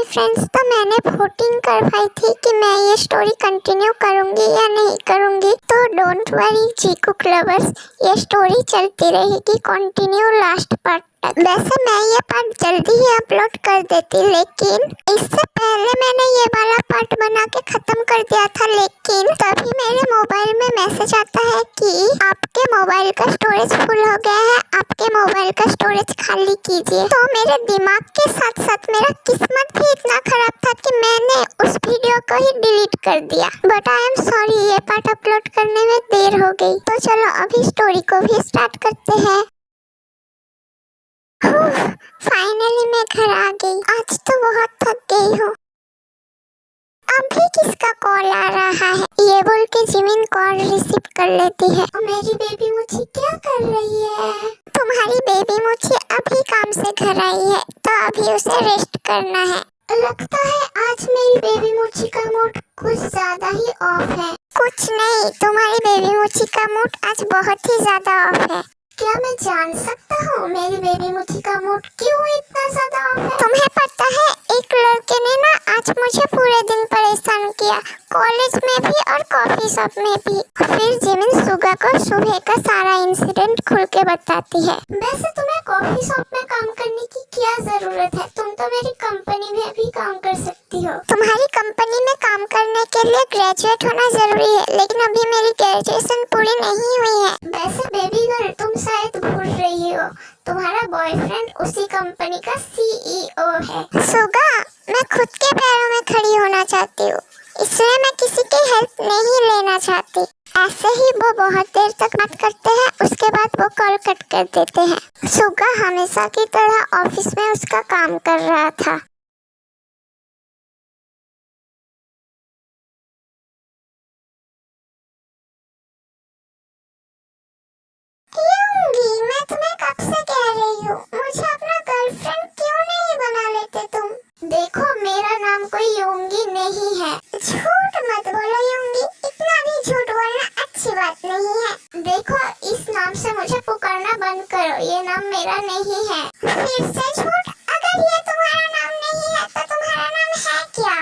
Friends, तो मैंने voting करवाई थी कि मैं ये स्टोरी कंटिन्यू करूंगी या नहीं करूंगी। तो डोंट वरी चीकू लवर्स, ये स्टोरी चलती रहेगी कंटिन्यू लास्ट पार्ट तक। वैसे मैं ये पार्ट जल्दी ही अपलोड कर देती, लेकिन इससे पहले मैंने ये वाला पार्ट बना के खत्म कर दिया था, लेकिन तभी मेरे मोबाइल में मैसेज आता है कि आपके मोबाइल का स्टोरेज फुल हो गया है, आपके मोबाइल का स्टोरेज खाली कीजिए। तो मेरे दिमाग के साथ साथ मेरा किस्मत भी इतना खराब था कि मैंने उस वीडियो को ही डिलीट कर दिया। बट आई एम सॉरी, ये पार्ट अपलोड करने में देर हो गई। तो चलो अभी स्टोरी को भी स्टार्ट करते हैं। फाइनली मैं घर आ गई। आज तो बहुत थक गई हूँ। अभी किसका कॉल आ रहा है? ये बोल के जिमिन कॉल रिसीव कर लेती है। मेरी बेबी मुझे क्या कर रही है? तुम्हारी बेबी मुझे अभी काम से घर आई है, तो अभी उसे रेस्ट करना है। लगता है आज मेरी बेबी मुझे का मूड कुछ ज्यादा ही ऑफ है। कुछ नहीं, तुम्हारी बेबी मुझे का मूड आज बहुत ही ज्यादा ऑफ है। क्या मैं जान सकता हूँ मेरी बेबी मुझे का मूड क्यों इतना ज्यादा ऑफ है? तुम्हें पता है, एक लड़के ने ना आज मुझे पूरे दिन परेशान किया, कॉलेज में भी और कॉफी शॉप में भी। फिर जिमिन सुगा को सुबह का सारा इंसिडेंट खुल के बताती है। वैसे तुम्हें कॉफी शॉप में काम करने की क्या जरूरत है? तुम तो मेरी कंपनी में भी काम कर सकती हो। तुम्हारी कंपनी में काम करने के लिए ग्रेजुएट होना जरूरी है, लेकिन अभी मेरी ग्रेजुएशन पूरी नहीं हुई है। वैसे बेबी गर्ल, तुम शायद भूल रही हो, तुम्हारा बॉयफ्रेंड उसी कंपनी का सीईओ है। सुगा, मैं खुद के पैरों में खड़ी होना चाहती हूँ, इसलिए मैं किसी की हेल्प नहीं लेना चाहती। ऐसे ही वो बहुत देर तक बात करते हैं, उसके बाद वो कॉल कट कर देते हैं। सुगा हमेशा की तरह ऑफिस में उसका काम कर रहा था। मैं तुम्हें कब से कह रही हूँ, मुझे अपना गर्लफ्रेंड क्यों नहीं बना लेते तुम? देखो, मेरा नाम कोई योंगी नहीं है। झूठ मत बोलो योंगी, इतना भी झूठ बोलना अच्छी बात नहीं है। देखो, इस नाम से मुझे पुकारना बंद करो, ये नाम मेरा नहीं है। फिर से झूठ? अगर ये तुम्हारा नाम नहीं है तो तुम्हारा नाम है क्या?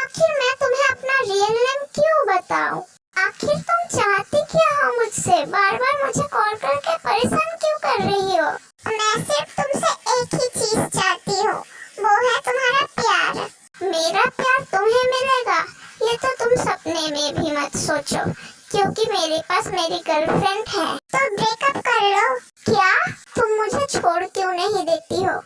आखिर मैं तुम्हें अपना रियल नेम क्यों बताऊं? आखिर तुम चाहती क्या हो मुझसे? बार बार मुझे कॉल करके परेशान क्यों कर रही हो? मैं सिर्फ तुमसे एक ही चीज चाहती हूँ, वो है तुम्हारा प्यार। मेरा प्यार तुम्हें मिलेगा ये तो तुम सपने में भी मत सोचो, क्योंकि मेरे पास मेरी गर्लफ्रेंड है। तो ब्रेकअप कर लो। क्या तुम मुझे छोड़ क्यों नहीं देती हो?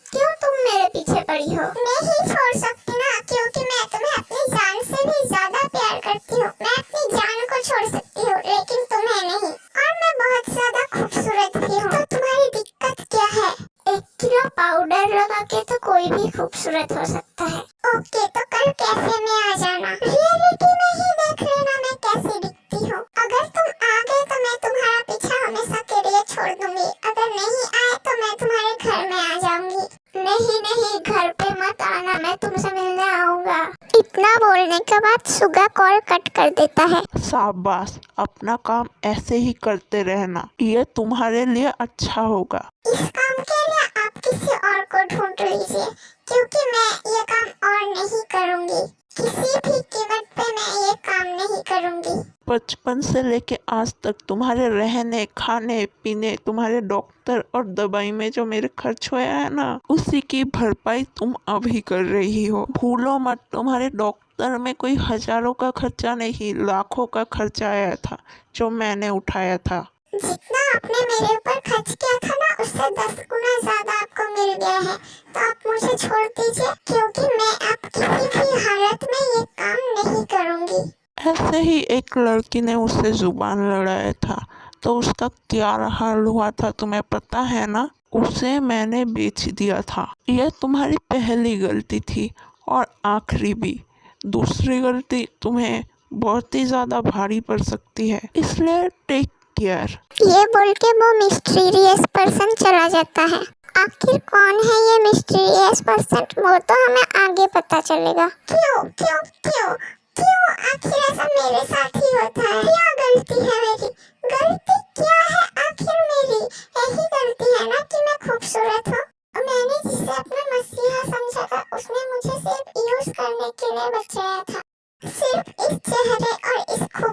क्यों तुम मेरे पीछे पड़ी हो? नहीं छोड़ सकती ना, क्योंकि मैं तुम्हें अपनी जान से भी ज्यादा प्यार करती हूँ। मैं अपनी जान को छोड़ सकती हूँ, लेकिन तुम्हें नहीं। और मैं बहुत ज्यादा खूबसूरत भी हूँ। तो तुम्हारी दिक्कत क्या है? 1 किलो पाउडर लगा के तो कोई भी खूबसूरत हो सकता है। ओके, तो कल कैफे में आ जाना। रियलिटी में ही देख लेना मैं कैसी दिखती हूँ। अगर तुम आ गए तो मैं तुम्हारा पीछा हमेशा के लिए छोड़ दूंगी। अगर नहीं आए तो मैं तुम्हारे घर में आ जाऊंगी। नहीं, घर पे मत आना, मैं तुमसे मिलने आऊंगा। इतना बोलने के बाद सुगा कॉल कट कर देता है। शाबाश, अपना काम ऐसे ही करते रहना, ये तुम्हारे लिए अच्छा होगा। इस काम के लिए आप किसी और को ढूंढ लीजिए, क्योंकि मैं ये काम और नहीं करूंगी। किसी भी कीमत पे मैं ये काम नहीं करूंगी। बचपन से लेके आज तक तुम्हारे रहने, खाने पीने, तुम्हारे डॉक्टर और दवाई में जो मेरे खर्च हुआ है ना, उसी की भरपाई तुम अभी कर रही हो। भूलो मत, तुम्हारे डॉक्टर में कोई हजारों का खर्चा नहीं, लाखों का खर्चा आया था जो मैंने उठाया था। जितना आपने मेरे ऊपर खर्च किया था ना, उससे 10 गुना ज्यादा आपको मिल गया है। तो आप मुझे छोड़ दीजिए, क्योंकि मैं अब किसी भी हालत में ये काम नहीं करूंगी। ऐसे ही एक लड़की ने उससे जुबान लड़ाया था, तो उसका क्या हाल हुआ था तुम्हें पता है ना? उसे मैंने बेच दिया था। यह तुम्हारी पहली गलती थी और आखिरी भी। दूसरी गलती तुम्हें बहुत ही ज़्यादा भारी पड़ सकती है, इसलिए टेक केयर। ये बोल के वो मिस्टीरियस पर्सन चला जाता है। आखिर कौन है ये मिस्टीरियस पर्सन, वो तो हमें आगे पता चलेगा। क्यों क्यों क्यों क्यों आखिर ऐसा मेरे साथ ही होता है? क्या गलती है मेरी? गलती क्या है आखिर मेरी? यही गलती है ना कि मैं खूबसूरत हूँ। मैंने जिसे अपना मसीहा समझा था, उसने मुझे सिर्फ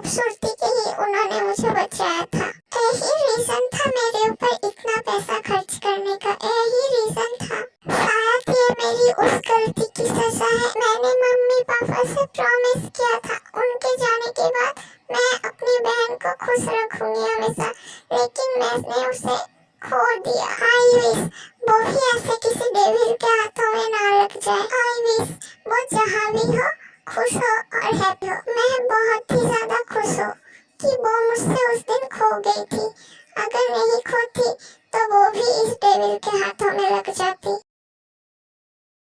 खूबसूरती के ही उन्होंने मुझे बचाया था। यही रीजन था मेरे ऊपर इतना पैसा खर्च करने का, यही रीजन था। शायद ये मेरी उस गलती की सजा है। मैंने मम्मी पापा से प्रॉमिस किया था उनके जाने के बाद मैं अपनी बहन को खुश रखूंगी हमेशा, लेकिन मैंने उसे खो दिया। आई विश वो भी ऐसे किसी डेविल के हाथों में ना लग जाए। आई विश वो जहाँ भी हो खुश हो और हैप्पी हो। मैं बहुत ही ज्यादा खुश हूँ कि वो मुझसे उस दिन खो गई थी। अगर नहीं खोती तो वो भी इस डेविल के हाथों में लग जाती।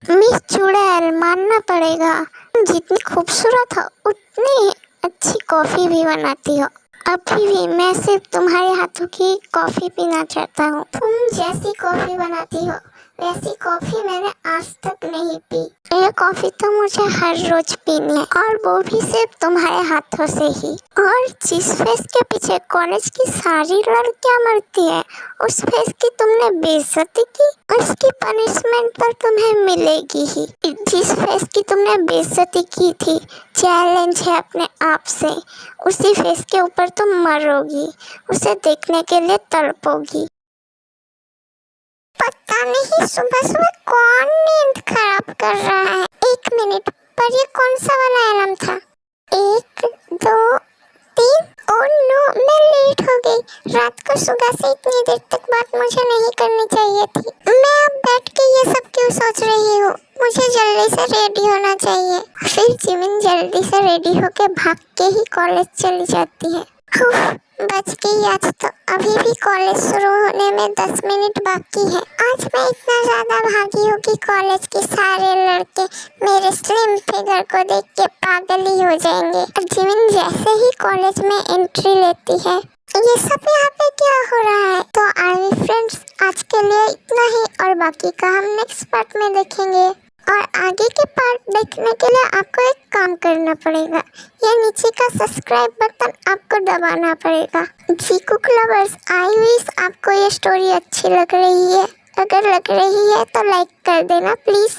मिस चुड़ैल, मानना पड़ेगा, जितनी खूबसूरत हो उतनी अच्छी कॉफी भी बनाती हो। अभी भी मैं सिर्फ तुम्हारे हाथों की कॉफी पीना चाहता हूँ। तुम जैसी कॉफी बनाती हो वैसी कॉफी मैंने आज तक नहीं पी। ये कॉफी तो मुझे हर रोज पीनी है, और वो भी सिर्फ तुम्हारे हाथों से ही। और जिस फेस के पीछे कॉलेज की सारी लड़कियां मरती है, उस फेस की तुमने बेइज्जती की, उसकी पनिशमेंट पर तुम्हें मिलेगी ही। जिस फेस की तुमने बेइज्जती की थी, चैलेंज है अपने आप से, उसी फेस के ऊपर तुम मरोगी, उसे देखने के लिए तड़पोगी। पता नहीं सुबह सुबह कौन नींद खराब कर रहा है। 1 मिनट, पर ये कौन सा वाला अलार्म था? 1 2 3। ओह नो, मैं लेट हो गई। रात को सुबह से इतनी देर तक बात मुझे नहीं करनी चाहिए थी। मैं अब बैठ के ये सब क्यों सोच रही हूँ? मुझे जल्दी से रेडी होना चाहिए। फिर जिमिन जल्दी से रेडी होके भाग के ही कॉलेज चली जाती है। बच गई आज तो। अभी भी कॉलेज शुरू होने में 10 मिनट बाकी है। आज मैं इतना ज्यादा भागी हूँ कि कॉलेज के सारे लड़के मेरे स्लिम फिगर को देख के पागल ही हो जाएंगे। और जिमिन जैसे ही कॉलेज में एंट्री लेती है, ये सब यहाँ पे क्या हो रहा है? तो आर्मी फ्रेंड्स, आज के लिए इतना ही, और बाकी का हम नेक्स्ट पार्ट में देखेंगे। और आगे के पार्ट देखने के लिए आपको एक काम करना पड़ेगा, ये नीचे का सब्सक्राइब बटन आपको दबाना पड़ेगा। जी कुक लवर्स, आई विश आपको ये स्टोरी अच्छी लग रही है। अगर लग रही है तो लाइक कर देना प्लीज।